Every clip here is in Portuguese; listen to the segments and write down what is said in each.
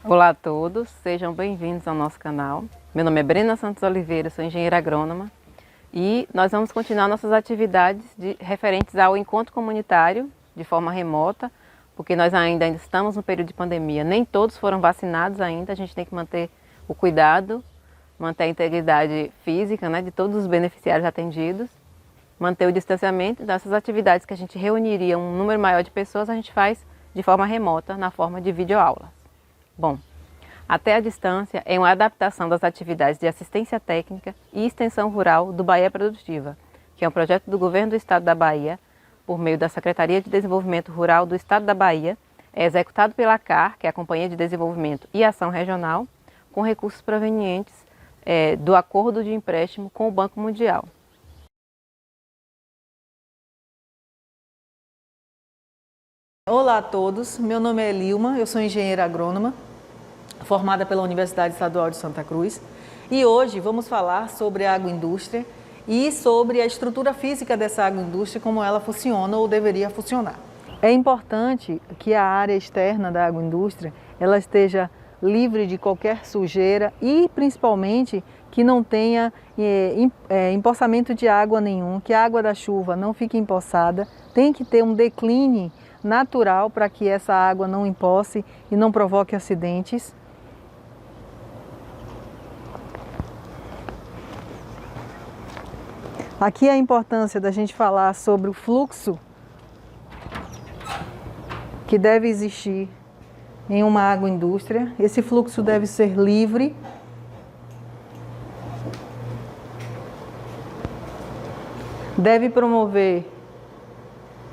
Olá a todos, sejam bem-vindos ao nosso canal. Meu nome é Brena Santos Oliveira, sou engenheira agrônoma e nós vamos continuar nossas atividades referentes ao encontro comunitário de forma remota, porque nós ainda estamos no período de pandemia, nem todos foram vacinados ainda, a gente tem que manter o cuidado, manter a integridade física, de todos os beneficiários atendidos, manter o distanciamento. Dessas atividades que a gente reuniria um número maior de pessoas, a gente faz de forma remota, na forma de videoaulas. Bom, Até a Distância é uma adaptação das atividades de assistência técnica e extensão rural do Bahia Produtiva, que é um projeto do Governo do Estado da Bahia, por meio da Secretaria de Desenvolvimento Rural do Estado da Bahia, é executado pela CAR, que é a Companhia de Desenvolvimento e Ação Regional, com recursos provenientes do acordo de empréstimo com o Banco Mundial. Olá a todos, meu nome é Lilma, eu sou engenheira agrônoma, formada pela Universidade Estadual de Santa Cruz, e hoje vamos falar sobre a agroindústria e sobre a estrutura física dessa agroindústria, como ela funciona ou deveria funcionar. É importante que a área externa da agroindústria ela esteja livre de qualquer sujeira e principalmente que não tenha empoçamento de água nenhum, que a água da chuva não fique empoçada, tem que ter um decline natural para que essa água não empoce e não provoque acidentes. Aqui a importância da gente falar sobre o fluxo que deve existir em uma agroindústria. Esse fluxo deve ser livre, deve promover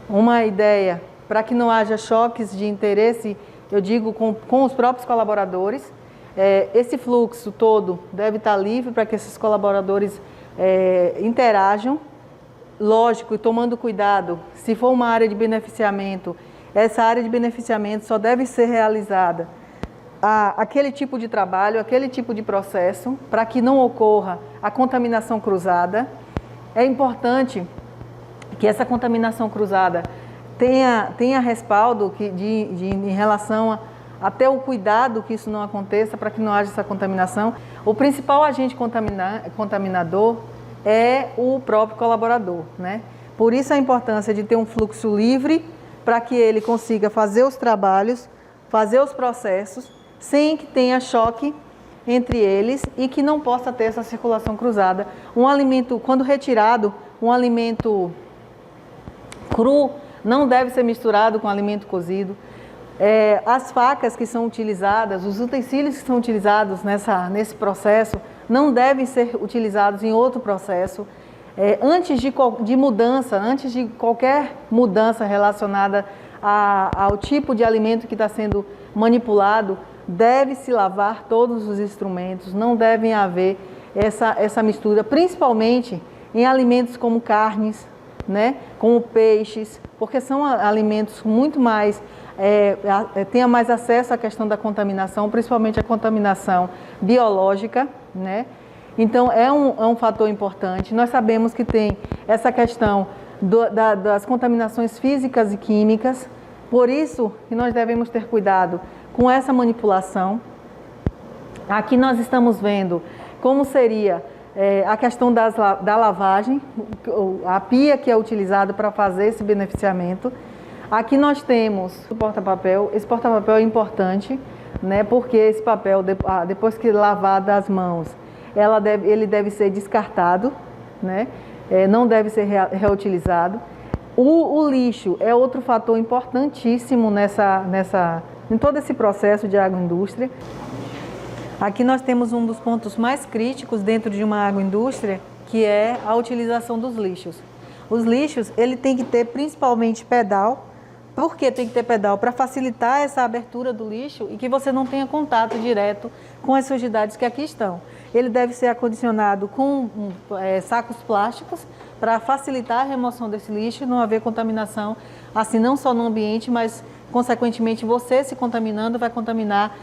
uma ideia para que não haja choques de interesse, eu digo, com os próprios colaboradores. Esse fluxo todo deve estar livre para que esses colaboradores interajam, lógico, e tomando cuidado, se for uma área de beneficiamento, essa área de beneficiamento só deve ser realizada aquele tipo de trabalho, aquele tipo de processo, para que não ocorra a contaminação cruzada. É importante que essa contaminação cruzada tenha respaldo em relação até o cuidado que isso não aconteça, para que não haja essa contaminação. O principal agente contaminador é o próprio colaborador, Por isso a importância de ter um fluxo livre para que ele consiga fazer os trabalhos, fazer os processos, sem que tenha choque entre eles e que não possa ter essa circulação cruzada. Um alimento, quando retirado, um alimento cru não deve ser misturado com alimento cozido. As facas que são utilizadas, os utensílios que são utilizados nesse processo, não devem ser utilizados em outro processo. Antes de qualquer mudança relacionada ao tipo de alimento que está sendo manipulado, deve-se lavar todos os instrumentos, não devem haver essa mistura, principalmente em alimentos como carnes, como peixes, porque são alimentos muito mais, tenha mais acesso à questão da contaminação, principalmente a contaminação biológica, Então é um fator importante. Nós sabemos que tem essa questão das contaminações físicas e químicas, por isso que nós devemos ter cuidado com essa manipulação. Aqui nós estamos vendo como seria a questão da lavagem, a pia que é utilizada para fazer esse beneficiamento. Aqui nós temos o porta-papel. Esse porta-papel é importante, porque esse papel, depois que lavado as mãos, ele deve ser descartado, não deve ser reutilizado. O lixo é outro fator importantíssimo em todo esse processo de agroindústria. Aqui nós temos um dos pontos mais críticos dentro de uma agroindústria, que é a utilização dos lixos. Os lixos, ele tem que ter principalmente pedal. Por que tem que ter pedal? Para facilitar essa abertura do lixo e que você não tenha contato direto com as sujidades que aqui estão. Ele deve ser acondicionado com sacos plásticos para facilitar a remoção desse lixo e não haver contaminação, assim, não só no ambiente, mas consequentemente você se contaminando vai contaminar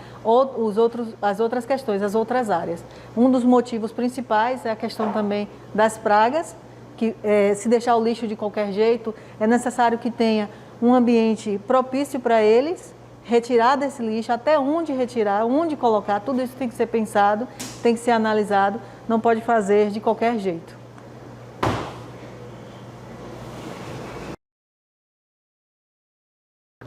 as outras questões, as outras áreas. Um dos motivos principais é a questão também das pragas, que se deixar o lixo de qualquer jeito, é necessário que tenha um ambiente propício para eles retirar desse lixo, até onde retirar, onde colocar, tudo isso tem que ser pensado, tem que ser analisado, não pode fazer de qualquer jeito.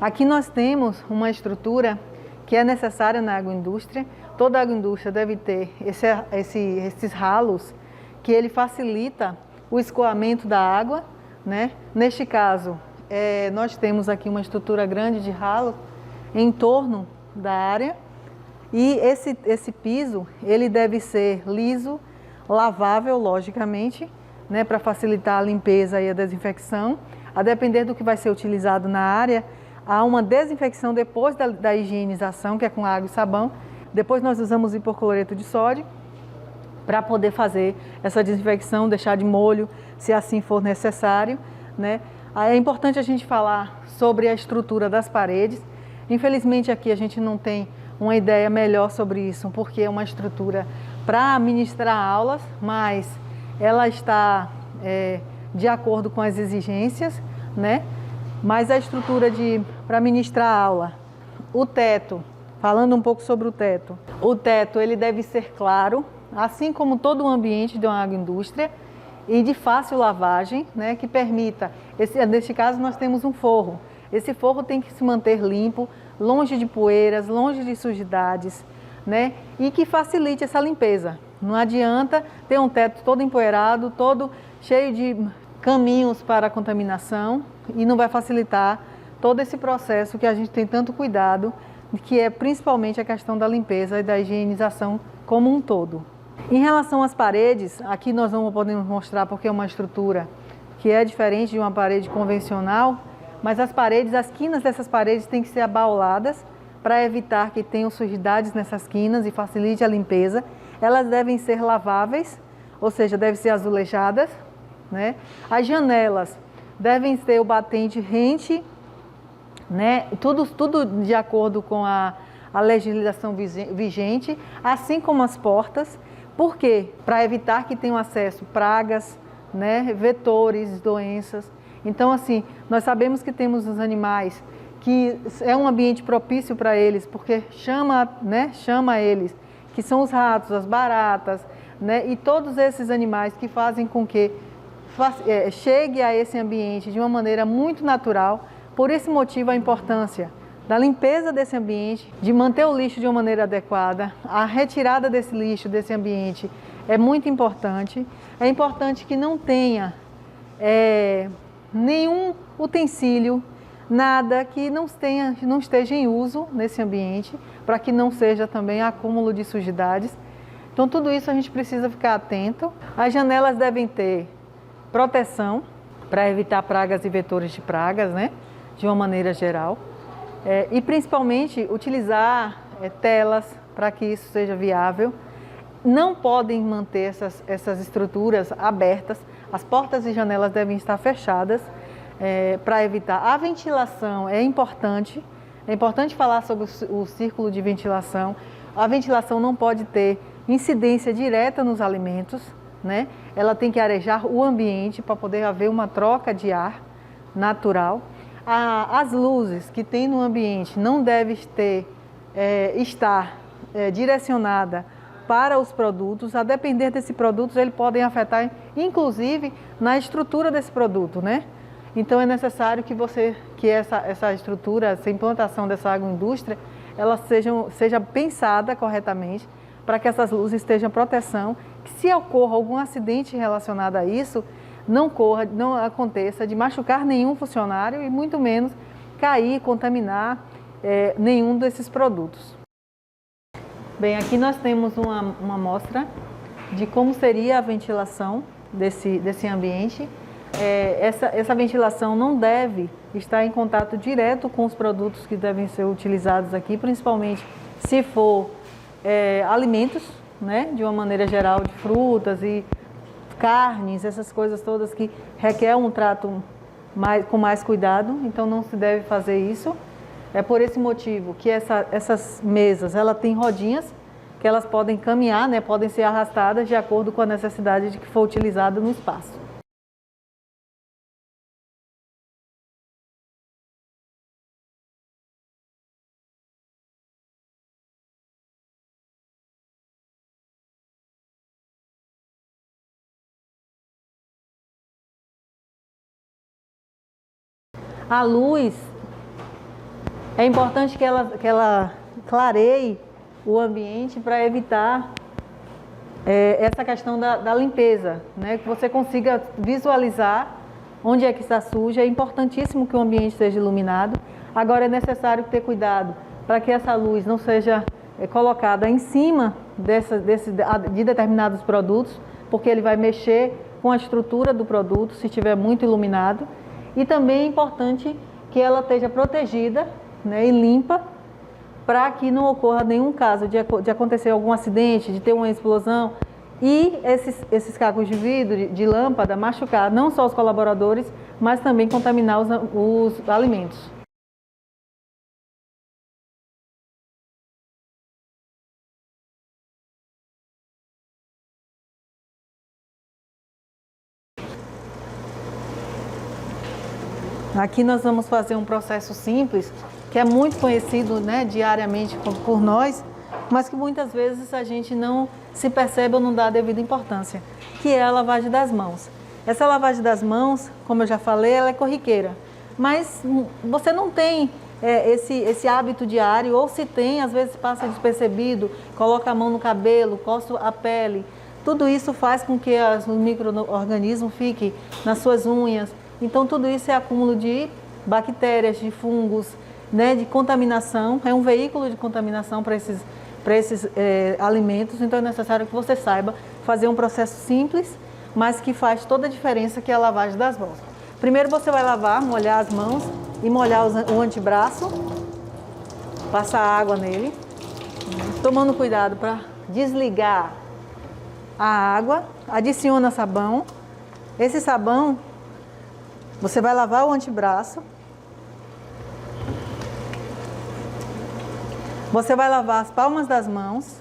Aqui nós temos uma estrutura que é necessária na agroindústria. Toda agroindústria deve ter esses ralos que ele facilita o escoamento da água, né? Neste caso, nós temos aqui uma estrutura grande de ralo em torno da área e esse piso ele deve ser liso, lavável, logicamente, né? Para facilitar a limpeza e a desinfecção. A depender do que vai ser utilizado na área, há uma desinfecção depois da higienização, que é com água e sabão. Depois nós usamos hipocloreto de sódio para poder fazer essa desinfecção, deixar de molho, se assim for necessário, né? É importante a gente falar sobre a estrutura das paredes. Infelizmente aqui a gente não tem uma ideia melhor sobre isso, porque é uma estrutura para ministrar aulas, mas ela está de acordo com as exigências, né? Mas a estrutura para ministrar a aula, o teto, falando um pouco sobre o teto ele deve ser claro, assim como todo o ambiente de uma agroindústria, e de fácil lavagem, né, que permita, neste caso nós temos um forro, esse forro tem que se manter limpo, longe de poeiras, longe de sujidades, né, e que facilite essa limpeza. Não adianta ter um teto todo empoeirado, todo cheio de caminhos para a contaminação, e não vai facilitar todo esse processo que a gente tem tanto cuidado, que é principalmente a questão da limpeza e da higienização como um todo. Em relação às paredes, aqui nós não podemos mostrar porque é uma estrutura que é diferente de uma parede convencional, mas as quinas dessas paredes têm que ser abauladas para evitar que tenham sujidades nessas quinas e facilite a limpeza. Elas devem ser laváveis, ou seja, devem ser azulejadas, né? As janelas devem ter o batente rente, né? Tudo de acordo com a legislação vigente, assim como as portas. Por quê? Para evitar que tenham acesso pragas, né? Vetores, doenças. Então, assim, nós sabemos que temos os animais que é um ambiente propício para eles, porque chama eles, que são os ratos, as baratas, né? E todos esses animais que fazem com que chegue a esse ambiente de uma maneira muito natural. Por esse motivo, a importância da limpeza desse ambiente, de manter o lixo de uma maneira adequada, a retirada desse lixo desse ambiente é muito importante. É importante que não tenha nenhum utensílio, nada que não esteja em uso nesse ambiente, para que não seja também acúmulo de sujidades. Então, tudo isso a gente precisa ficar atento. As janelas devem ter proteção para evitar pragas e vetores de pragas, né? De uma maneira geral. E principalmente utilizar telas para que isso seja viável. Não podem manter essas estruturas abertas. As portas e janelas devem estar fechadas para evitar. A ventilação é importante. É importante falar sobre o círculo de ventilação. A ventilação não pode ter incidência direta nos alimentos, né? Ela tem que arejar o ambiente para poder haver uma troca de ar natural. As luzes que tem no ambiente não devem estar direcionada para os produtos. A depender desses produtos, eles podem afetar, inclusive, na estrutura desse produto, né? Então, é necessário que essa estrutura, essa implantação dessa agroindústria, ela seja pensada corretamente para que essas luzes estejam proteção, que se ocorra algum acidente relacionado a isso, não aconteça de machucar nenhum funcionário e muito menos cair, contaminar nenhum desses produtos. Bem, aqui nós temos uma amostra de como seria a ventilação desse ambiente. Essa ventilação não deve estar em contato direto com os produtos que devem ser utilizados aqui, principalmente se for alimentos, né, de uma maneira geral, de frutas e carnes, essas coisas todas que requer um trato com mais cuidado, então não se deve fazer isso. É por esse motivo que essas mesas, ela tem rodinhas que elas podem caminhar, né, podem ser arrastadas de acordo com a necessidade de que for utilizada no espaço. A luz, é importante que ela clareie o ambiente para evitar essa questão da limpeza, né? Que você consiga visualizar onde é que está suja. É importantíssimo que o ambiente seja iluminado. Agora é necessário ter cuidado para que essa luz não seja colocada em cima de determinados produtos, porque ele vai mexer com a estrutura do produto se estiver muito iluminado. E também é importante que ela esteja protegida, né, e limpa, para que não ocorra nenhum caso de acontecer algum acidente, de ter uma explosão e esses cacos de vidro, de lâmpada, machucar não só os colaboradores, mas também contaminar os alimentos. Aqui nós vamos fazer um processo simples, que é muito conhecido, né, diariamente por nós, mas que muitas vezes a gente não se percebe ou não dá a devida importância, que é a lavagem das mãos. Essa lavagem das mãos, como eu já falei, ela é corriqueira, mas você não tem esse hábito diário, ou se tem, às vezes passa despercebido, coloca a mão no cabelo, coça a pele. Tudo isso faz com que os micro-organismos fiquem nas suas unhas. Então, tudo isso é acúmulo de bactérias, de fungos, né, de contaminação. É um veículo de contaminação para esses alimentos. Então, é necessário que você saiba fazer um processo simples, mas que faz toda a diferença, que é a lavagem das mãos. Primeiro, você vai lavar, molhar as mãos e molhar o antebraço. Passar água nele, tomando cuidado para desligar a água. Adiciona sabão. Esse sabão, você vai lavar o antebraço, você vai lavar as palmas das mãos,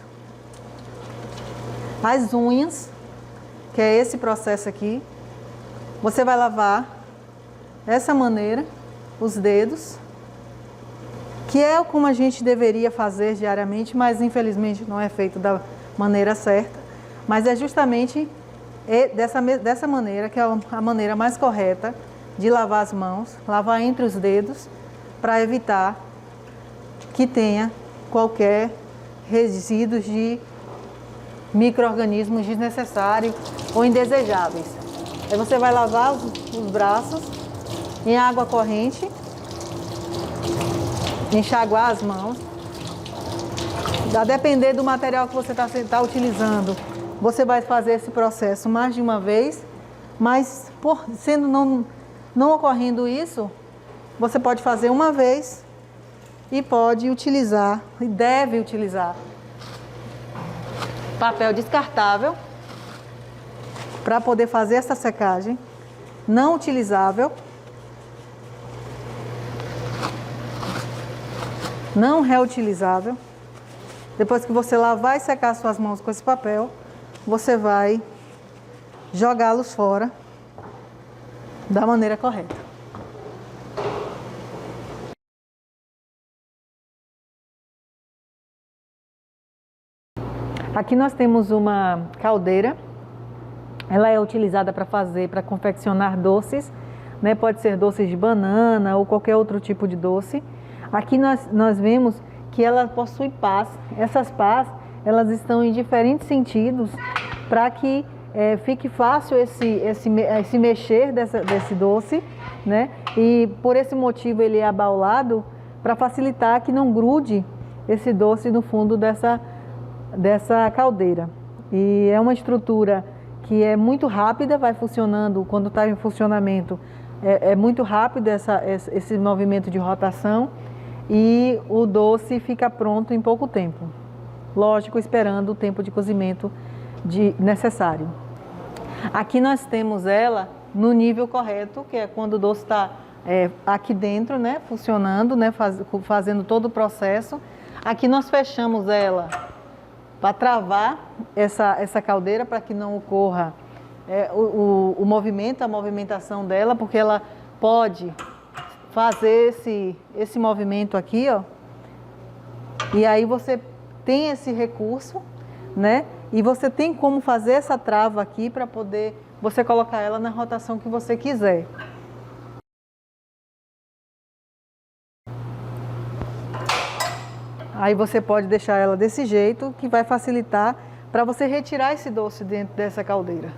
as unhas, que é esse processo aqui. Você vai lavar dessa maneira os dedos, que é como a gente deveria fazer diariamente, mas infelizmente não é feito da maneira certa. Mas é justamente dessa maneira, que é a maneira mais correta de lavar as mãos, lavar entre os dedos, para evitar que tenha qualquer resíduos de micro-organismos desnecessários ou indesejáveis. Aí você vai lavar os braços em água corrente, enxaguar as mãos. A depender do material que você está utilizando, você vai fazer esse processo mais de uma vez, mas não ocorrendo isso, você pode fazer uma vez e pode utilizar, e deve utilizar, papel descartável para poder fazer essa secagem, não utilizável, não reutilizável. Depois que você lavar e secar suas mãos com esse papel, você vai jogá-los fora da maneira correta. Aqui nós temos uma caldeira. Ela é utilizada para confeccionar doces, né? Pode ser doces de banana ou qualquer outro tipo de doce. Aqui nós vemos que ela possui pás. Essas pás, elas estão em diferentes sentidos para que fique fácil esse mexer desse doce, né? E por esse motivo ele é abaulado para facilitar que não grude esse doce no fundo dessa caldeira. E é uma estrutura que é muito rápida, vai funcionando, quando está em funcionamento, é muito rápido esse movimento de rotação, e o doce fica pronto em pouco tempo. Lógico, esperando o tempo de cozimento necessário. Aqui nós temos ela no nível correto, que é quando o doce está aqui dentro, né, funcionando, né, fazendo todo o processo. Aqui nós fechamos ela para travar essa caldeira, para que não ocorra o movimento, a movimentação dela, porque ela pode fazer esse movimento aqui, ó. E aí você tem esse recurso, né? E você tem como fazer essa trava aqui para poder você colocar ela na rotação que você quiser. Aí você pode deixar ela desse jeito, que vai facilitar para você retirar esse doce dentro dessa caldeira.